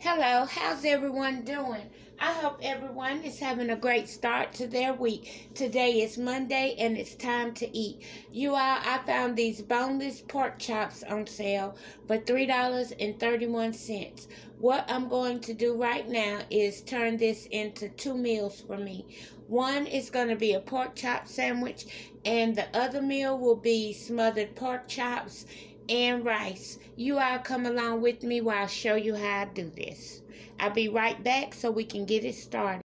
Hello, how's everyone doing? I hope everyone is having a great start to their week. Today is Monday and it's time to eat. I found these boneless pork chops on sale for $3.31. What I'm going to do right now is turn this into two meals for me. One is going to be a pork chop sandwich, and the other meal will be smothered pork chops and rice. You all come along with me while I show you how I do this. I'll be right back so we can get it started.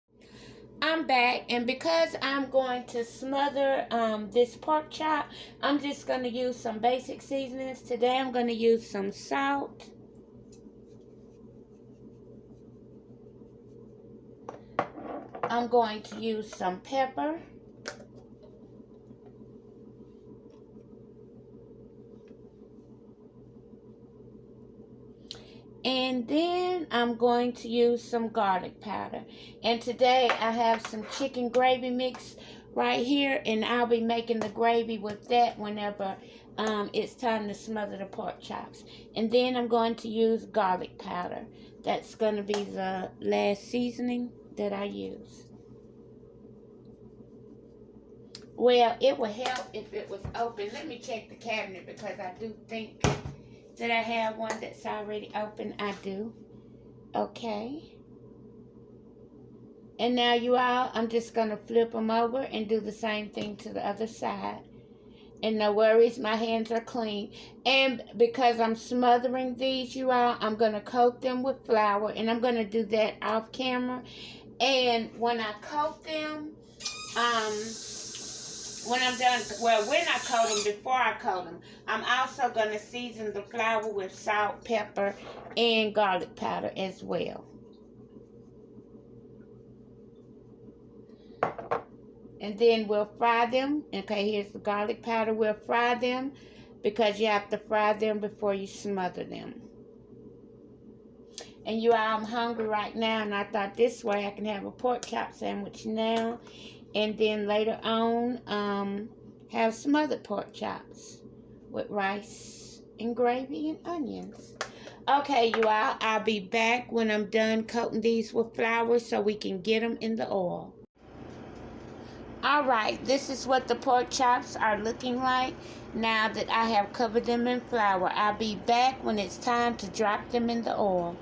I'm back, and because I'm going to smother this pork chop, I'm just going to use some basic seasonings. Today I'm going to use some salt. I'm going to use some pepper. And then I'm going to use some garlic powder. And today I have some chicken gravy mix right here, and I'll be making the gravy with that whenever it's time to smother the pork chops. And then I'm going to use garlic powder. That's going to be the last seasoning that I use. Well, it would help if it was open. Let me check the cabinet because I do think that I have one that's already open. I do. Okay. And now you all, I'm just going to flip them over and do the same thing to the other side. And no worries, my hands are clean. And because I'm smothering these, you all, I'm going to coat them with flour. And I'm going to do that off camera. And when I coat them, when I'm done, when I coat them, before I coat them, I'm also going to season the flour with salt, pepper, and garlic powder as well. And then we'll fry them. Okay, here's the garlic powder. We'll fry them because you have to fry them before you smother them. And you all, I'm hungry right now, and I thought this way I can have a pork chop sandwich now. And then later on, have smothered pork chops with rice and gravy and onions. Okay, you all, I'll be back when I'm done coating these with flour so we can get them in the oil. Alright, this is what the pork chops are looking like now that I have covered them in flour. I'll be back when it's time to drop them in the oil.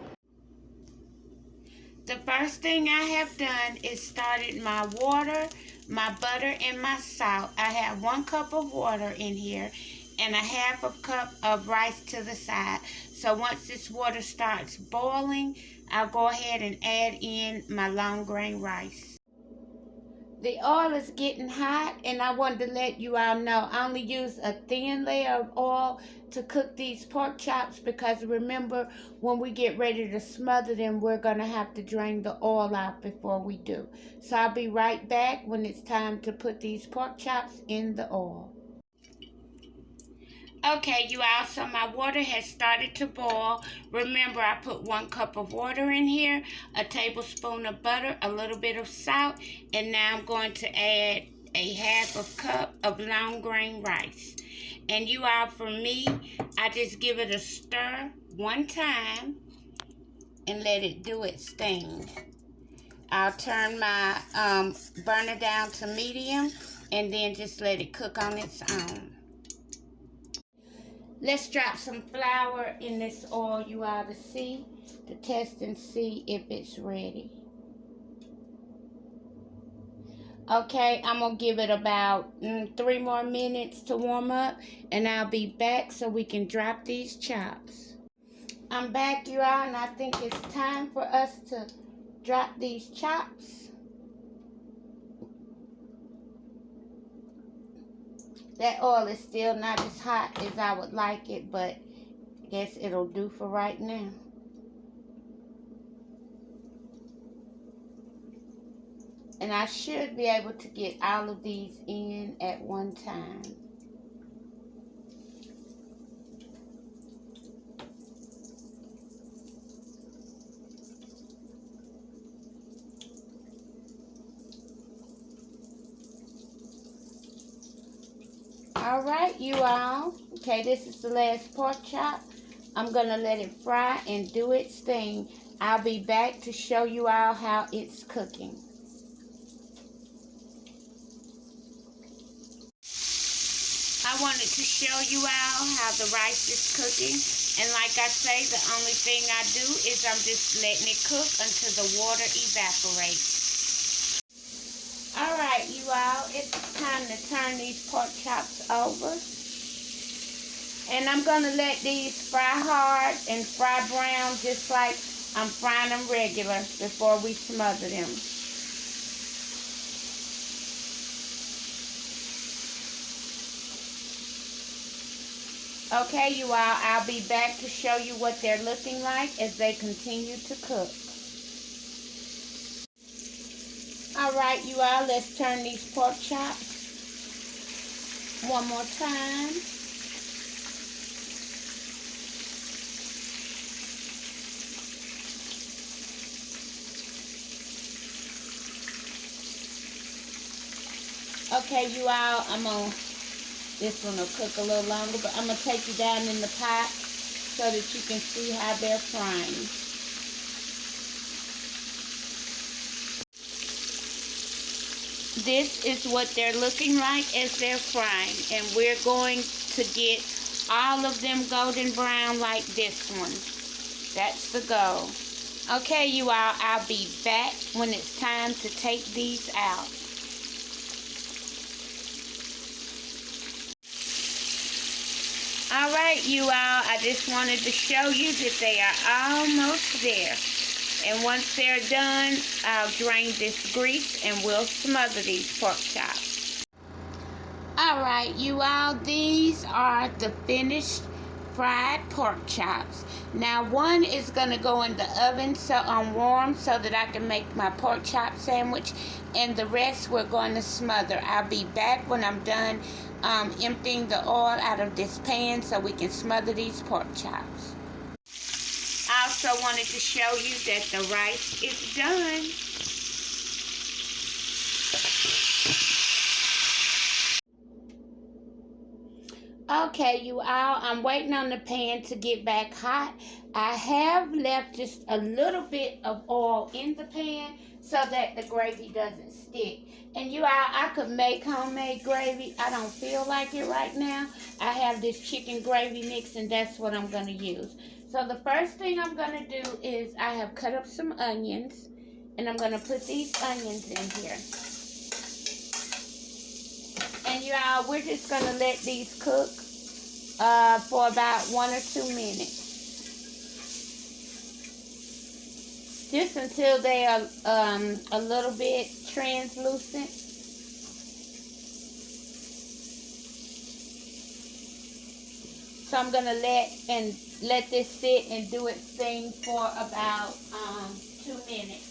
The first thing I have done is started my water, my butter, and my salt. I have 1 cup of water in here and a half a cup of rice to the side. So once this water starts boiling, I'll go ahead and add in my long grain rice. The oil is getting hot, and I wanted to let you all know I only use a thin layer of oil to cook these pork chops because remember, when we get ready to smother them, we're going to have to drain the oil out before we do. So I'll be right back when it's time to put these pork chops in the oil. Okay, you all, so my water has started to boil. Remember, I put 1 cup of water in here, a tablespoon of butter, a little bit of salt, and now I'm going to add a half a cup of long grain rice. And you all, for me, I just give it a stir 1 time and let it do its thing. I'll turn my burner down to medium and then just let it cook on its own. Let's drop some flour in this oil, you all, to test and see if it's ready. Okay, I'm going to give it about 3 more minutes to warm up, and I'll be back so we can drop these chops. I'm back, you all, and I think it's time for us to drop these chops. That oil is still not as hot as I would like it, but I guess it'll do for right now. And I should be able to get all of these in at one time. All right, you all. Okay, this is the last pork chop. I'm going to let it fry and do its thing. I'll be back to show you all how it's cooking. I wanted to show you all how the rice is cooking. And like I say, the only thing I do is I'm just letting it cook until the water evaporates. Alright, you all, it's time to turn these pork chops over. And I'm going to let these fry hard and fry brown just like I'm frying them regular before we smother them. Okay, you all, I'll be back to show you what they're looking like as they continue to cook. Alright, you all, let's turn these pork chops one more time. Okay, you all, this one will cook a little longer, but I'm going to take you down in the pot so that you can see how they're frying. This is what they're looking like as they're frying, and we're going to get all of them golden brown like this one. That's the goal. Okay, you all, I'll be back when it's time to take these out. Alright, you all, I just wanted to show you that they are almost there. And once they're done, I'll drain this grease and we'll smother these pork chops. Alright, you all, these are the finished fried pork chops. Now, one is going to go in the oven on warm so that I can make my pork chop sandwich. And the rest we're going to smother. I'll be back when I'm done emptying the oil out of this pan so we can smother these pork chops. I also wanted to show you that the rice is done. Okay, you all, I'm waiting on the pan to get back hot. I have left just a little bit of oil in the pan so that the gravy doesn't stick. And you all, I could make homemade gravy. I don't feel like it right now. I have this chicken gravy mix and that's what I'm going to use. So the first thing I'm going to do is I have cut up some onions and I'm going to put these onions in here. And you all, we're just going to let these cook for about 1 or 2 minutes. Just until they are a little bit translucent. So I'm going to let this sit and do its thing for about 2 minutes.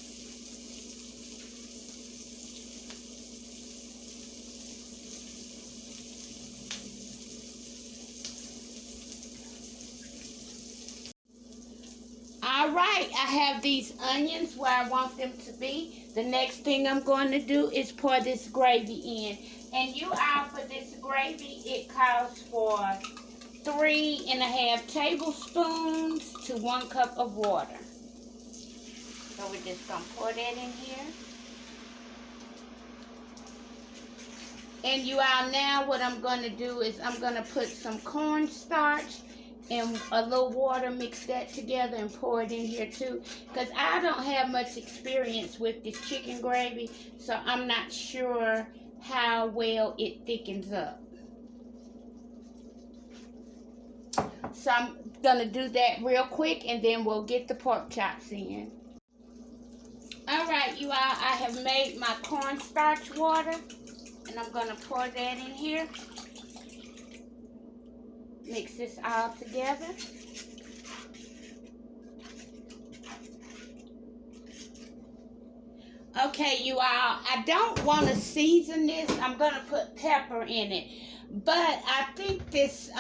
Alright, I have these onions where I want them to be. The next thing I'm going to do is pour this gravy in. And you all, for this gravy, it calls for 3½ tablespoons to 1 cup of water. So we're just going to pour that in here. And you all, now what I'm going to do is I'm going to put some cornstarch and a little water, mix that together and pour it in here too, because I don't have much experience with this chicken gravy, so I'm not sure how well it thickens up. So I'm gonna do that real quick and then we'll get the pork chops in. Alright, you all, I have made my cornstarch water and I'm gonna pour that in here. Mix this all together. Okay, you all, I don't want to season this. I'm going to put pepper in it. But I think this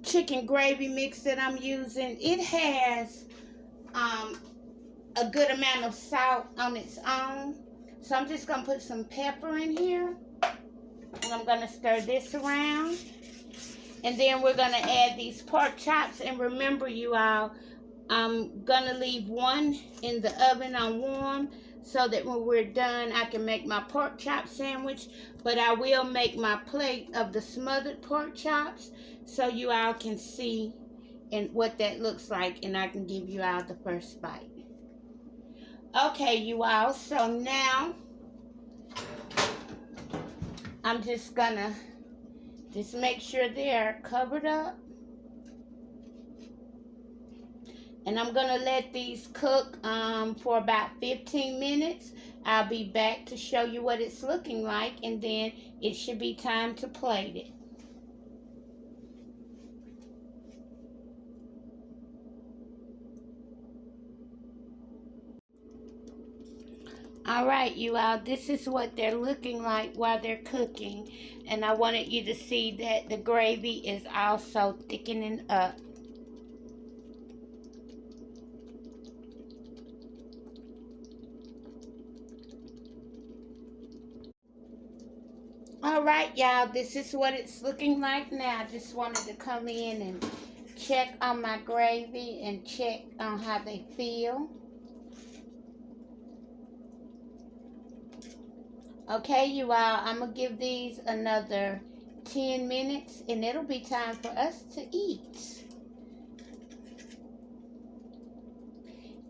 chicken gravy mix that I'm using, it has a good amount of salt on its own. So I'm just going to put some pepper in here. And I'm going to stir this around. And then we're going to add these pork chops. And remember, you all, I'm going to leave one in the oven on warm so that when we're done, I can make my pork chop sandwich. But I will make my plate of the smothered pork chops so you all can see and what that looks like, and I can give you all the first bite. Okay, you all, so now I'm just gonna make sure they're covered up. And I'm gonna let these cook for about 15 minutes. I'll be back to show you what it's looking like, and then it should be time to plate it. All right, you all, this is what they're looking like while they're cooking. And I wanted you to see that the gravy is also thickening up. All right, y'all, this is what it's looking like now. I just wanted to come in and check on my gravy and check on how they feel. Okay, you all, I'm going to give these another 10 minutes, and it'll be time for us to eat.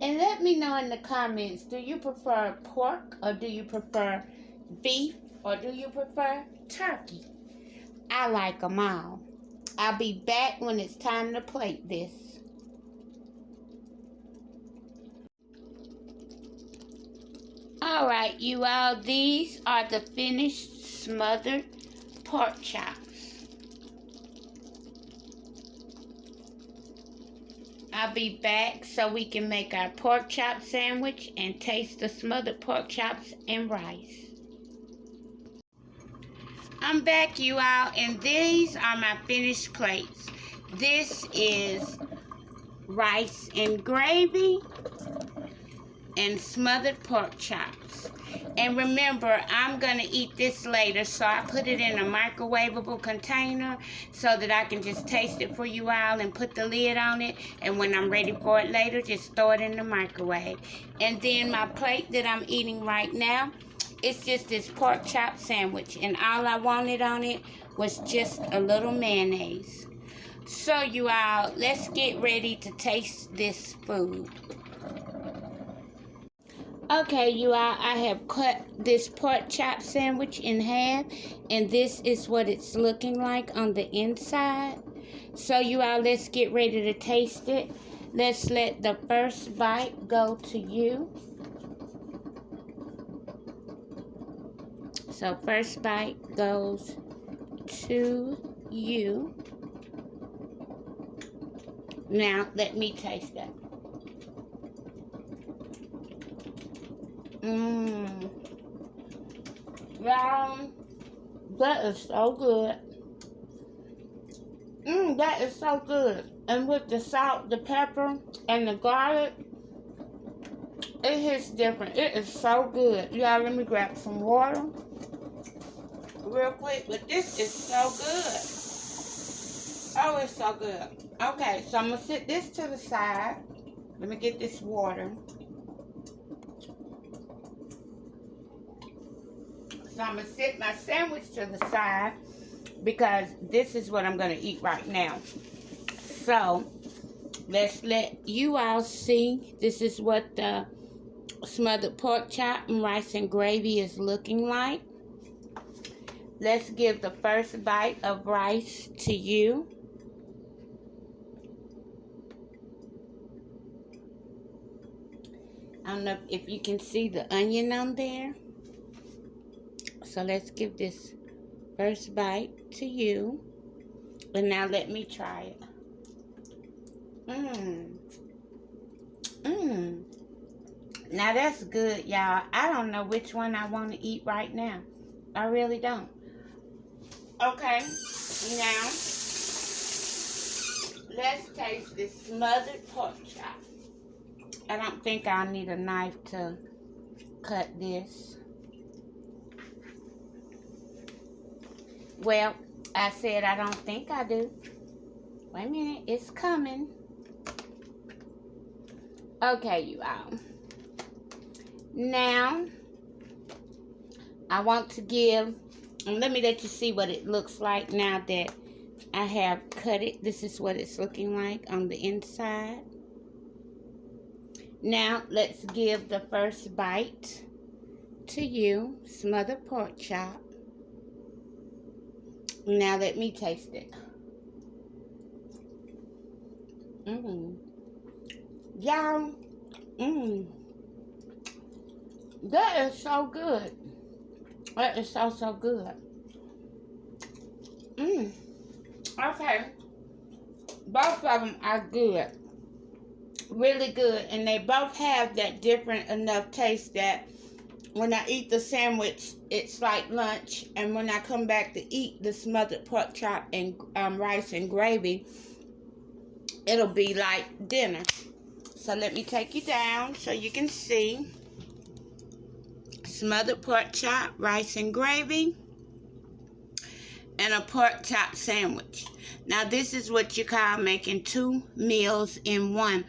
And let me know in the comments, do you prefer pork, or do you prefer beef, or do you prefer turkey? I like them all. I'll be back when it's time to plate this. All right, you all, these are the finished smothered pork chops. I'll be back so we can make our pork chop sandwich and taste the smothered pork chops and rice. I'm back, you all, and these are my finished plates. This is rice and gravy and smothered pork chops. And remember, I'm going to eat this later, so I put it in a microwavable container so that I can just taste it for you all and put the lid on it. And when I'm ready for it later, just throw it in the microwave. And then my plate that I'm eating right now, it's just this pork chop sandwich. And all I wanted on it was just a little mayonnaise. So you all, let's get ready to taste this food. Okay, you all, I have cut this pork chop sandwich in half, and this is what it's looking like on the inside. So you all, let's get ready to taste it. Let's let the first bite go to you. So first bite goes to you. Now, let me taste that. Y'all, that is so good. That is so good. And with the salt, the pepper, and the garlic, it hits different. It is so good. Y'all, let me grab some water real quick. But this is so good. Oh, it's so good. Okay, so I'm going to sit this to the side. Let me get this water. So I'm going to sit my sandwich to the side because this is what I'm going to eat right now. So, let's let you all see. This is what the smothered pork chop and rice and gravy is looking like. Let's give the first bite of rice to you. I don't know if you can see the onion on there. So let's give this first bite to you. And now let me try it. Now that's good, y'all. I don't know which one I want to eat right now. I really don't. Okay, now let's taste this smothered pork chop. I don't think I'll need a knife to cut this. Well, I said I don't think I do. Wait a minute, it's coming. Okay, you all. Now, I want to give, and let me let you see what it looks like now that I have cut it. This is what it's looking like on the inside. Now, let's give the first bite to you. Smothered pork chop. Now, let me taste it. Y'all, that is so good. That is so good. Okay. Both of them are good. Really good. And they both have that different enough taste that when I eat the sandwich, it's like lunch. And when I come back to eat the smothered pork chop and rice and gravy, it'll be like dinner. So let me take you down so you can see. Smothered pork chop, rice and gravy, and a pork chop sandwich. Now this is what you call making 2 meals in one.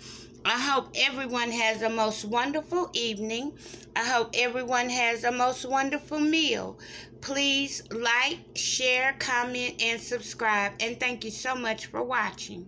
I hope everyone has a most wonderful evening. I hope everyone has a most wonderful meal. Please like, share, comment, and subscribe. And thank you so much for watching.